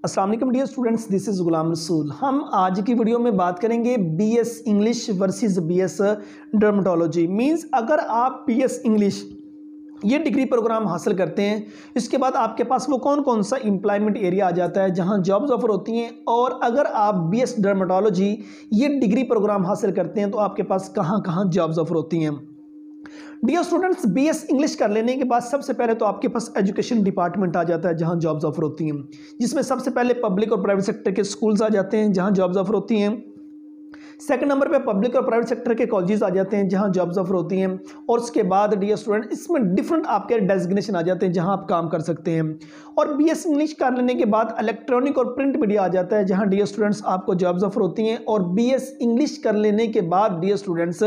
अस्सलाम वालेकुम dear students, this is Ghulam Rasool. हम आज की वीडियो में बात करेंगे BS English versus BS dermatology. Means अगर आप बीएस इंग्लिश ये डिग्री प्रोग्राम हासिल करते हैं, इसके बाद आपके पास वो कौन कौन सा एम्प्लॉयमेंट एरिया आ जाता है जहां जॉब्स ऑफर होती हैं, और अगर आप बीएस डर्मेटोलॉजी ये डिग्री प्रोग्राम हासिल करते हैं तो आपके पास कहां कहां जॉब्स ऑफर होती हैं। डियर स्टूडेंट्स, बीएस इंग्लिश कर लेने के बाद सबसे पहले तो आपके पास एजुकेशन डिपार्टमेंट आ जाता है जहां जॉब्स ऑफर होती हैं, जिसमें सबसे पहले पब्लिक और प्राइवेट सेक्टर के स्कूल्स आ जाते हैं जहां जॉब्स ऑफर होती हैं। सेकंड नंबर पे पब्लिक और प्राइवेट सेक्टर के कॉलेजेस आ जाते हैं जहां जॉब्स ऑफर होती हैं। और उसके बाद डियर स्टूडेंट इसमें डिफरेंट आपके डेजिग्नेशन आ जाते हैं जहां आप काम कर सकते हैं। और बीएस इंग्लिश कर लेने के बाद इलेक्ट्रॉनिक और प्रिंट मीडिया आ जाता है जहां डियर स्टूडेंट्स आपको जॉब्स ऑफर होती हैं। और बीएस इंग्लिश कर लेने के बाद डियर स्टूडेंट्स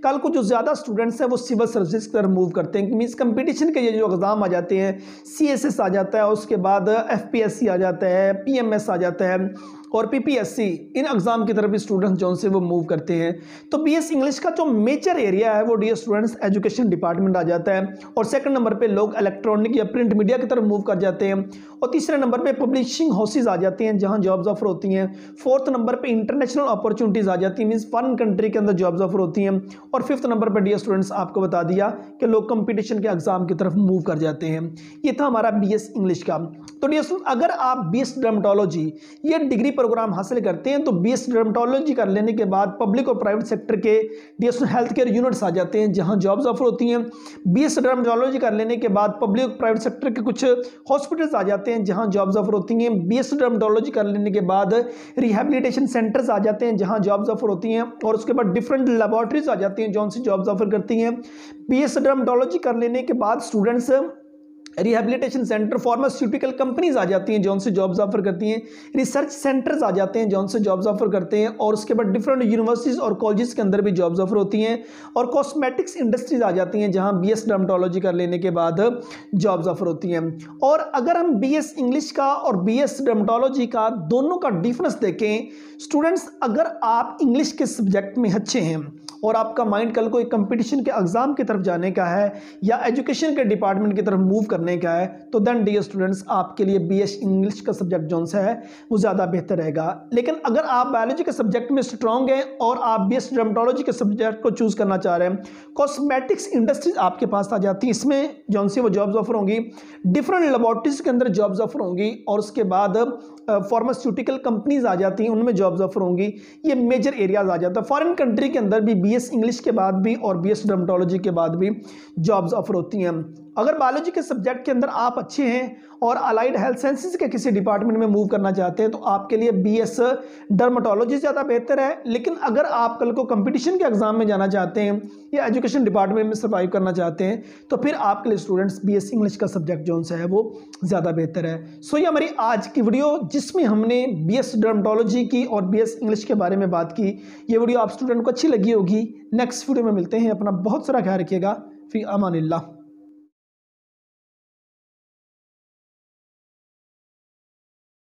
कल को जो ज़्यादा स्टूडेंट्स हैं वो सिविल सर्विसेज की तरफ मूव करते हैं। मीन्स कंपटीशन के ये जो एग्ज़ाम आ जाते हैं, सीएसएस आ जाता है, उसके बाद एफपीएससी आ जाता है, पीएमएस आ जाता है और पीपीएससी, इन एग्जाम की तरफ भी स्टूडेंट्स जो से वो मूव करते हैं। तो बीएस इंग्लिश का जो मेजर एरिया है वो डियर स्टूडेंट्स एजुकेशन डिपार्टमेंट आ जाता है। और सेकंड नंबर पे लोग इलेक्ट्रॉनिक या प्रिंट मीडिया की तरफ मूव कर जाते हैं। और तीसरे नंबर पे पब्लिशिंग हाउसेज आ जाती हैं जहां जॉब्स ऑफर होती हैं। फोर्थ नंबर पे इंटरनेशनल अपॉर्चुनिटीज़ आ जाती हैं, मीन्स फॉरेन कंट्री के अंदर जॉब्स ऑफर होती हैं। और फिफ्थ नंबर पर डियर स्टूडेंट्स आपको बता दिया कि लोग कंपटीशन के एग्जाम की तरफ मूव कर जाते हैं। ये था हमारा बीएस इंग्लिश का। तो डियर स्टूडेंट अगर आप बीएस डर्मेटोलॉजी ये डिग्री प्रोग्राम हासिल करते हैं तो बीएस डर्मेटोलॉजी कर लेने के बाद पब्लिक और प्राइवेट सेक्टर के बीएस हेल्थ केयर यूनिट्स आ जाते हैं जहां जॉब्स ऑफर होती हैं। बीएस डर्मेटोलॉजी कर लेने के बाद पब्लिक और प्राइवेट सेक्टर के कुछ हॉस्पिटल्स आ जाते हैं जहां जॉब्स ऑफर होती हैं। बीएस डर्मेटोलॉजी कर लेने के बाद रिहैबिलिटेशन सेंटर्स आ जाते हैं जहां जॉब्स ऑफर होती हैं। और उसके बाद डिफरेंट लेबोरेटरीज आ जाती हैं जो उनसे जॉब्स ऑफर करती हैं। बीएस डर्मेटोलॉजी कर लेने के बाद students rehabilitation centre, pharmaceutical companies आ जाती हैं जो उनसे जॉब्स ऑफर करती हैं। रिसर्च सेंटर्स आ जाते हैं जो उनसे जॉब्स ऑफर करते हैं। और उसके बाद डिफरेंट यूनिवर्सिटीज़ और कॉलेजेस के अंदर भी जॉब्स ऑफर होती हैं। और कॉस्मेटिक्स इंडस्ट्रीज आ जाती हैं जहां बीएस डर्मेटोलॉजी कर लेने के बाद जॉब्स ऑफर होती हैं। और अगर हम बीएस इंग्लिश का और बीएस डर्मेटोलॉजी का दोनों का डिफरेंस देखें स्टूडेंट्स, अगर आप इंग्लिश के सब्जेक्ट में अच्छे हैं और आपका माइंड कल को एक कंपटीशन के एग्जाम की तरफ जाने का है या एजुकेशन के डिपार्टमेंट की तरफ मूव करने का है, तो देन डियर स्टूडेंट्स आपके लिए बीएस इंग्लिश का सब्जेक्ट जो है वो ज़्यादा बेहतर रहेगा। लेकिन अगर आप बायोलॉजी के सब्जेक्ट में स्ट्रॉन्ग हैं और आप बीएस डर्मेटोलॉजी के सब्जेक्ट को चूज़ करना चाह रहे हैं, कॉस्मेटिक्स इंडस्ट्रीज आपके पास आ जाती है, इसमें जो वो जॉब्स ऑफर होंगी, डिफरेंट लेबोरेटरीज के अंदर जॉब्स ऑफर होंगी। और उसके बाद फार्मास्यूटिकल कंपनीज आ जाती हैं, उनमें जॉब्स ऑफर होंगी। ये मेजर एरियाज आ जाता है। फॉरेन कंट्री के अंदर भी बीएस इंग्लिश के बाद भी और बीएस डर्मेटोलॉजी के बाद भी जॉब्स ऑफर होती हैं। अगर बायोलॉजी के सब्जेक्ट के अंदर आप अच्छे हैं और अलाइड हेल्थ साइंसेज के किसी डिपार्टमेंट में मूव करना चाहते हैं तो आपके लिए बीएस डर्मेटोलॉजी ज़्यादा बेहतर है। लेकिन अगर आप कल को कंपटीशन के एग्जाम में जाना चाहते हैं या एजुकेशन डिपार्टमेंट में सर्वाइव करना चाहते हैं तो फिर आपके लिए स्टूडेंट्स बीएस इंग्लिश का सब्जेक्ट जो है वो ज़्यादा बेहतर है। सो ये हमारी आज की वीडियो जिसमें हमने बीएस डर्मेटोलॉजी की और बीएस इंग्लिश के बारे में बात की। ये वीडियो आप स्टूडेंट को अच्छी लगी होगी। नेक्स्ट वीडियो में मिलते हैं। अपना बहुत सारा ख्याल रखिएगा। फी अमानिल्लाह।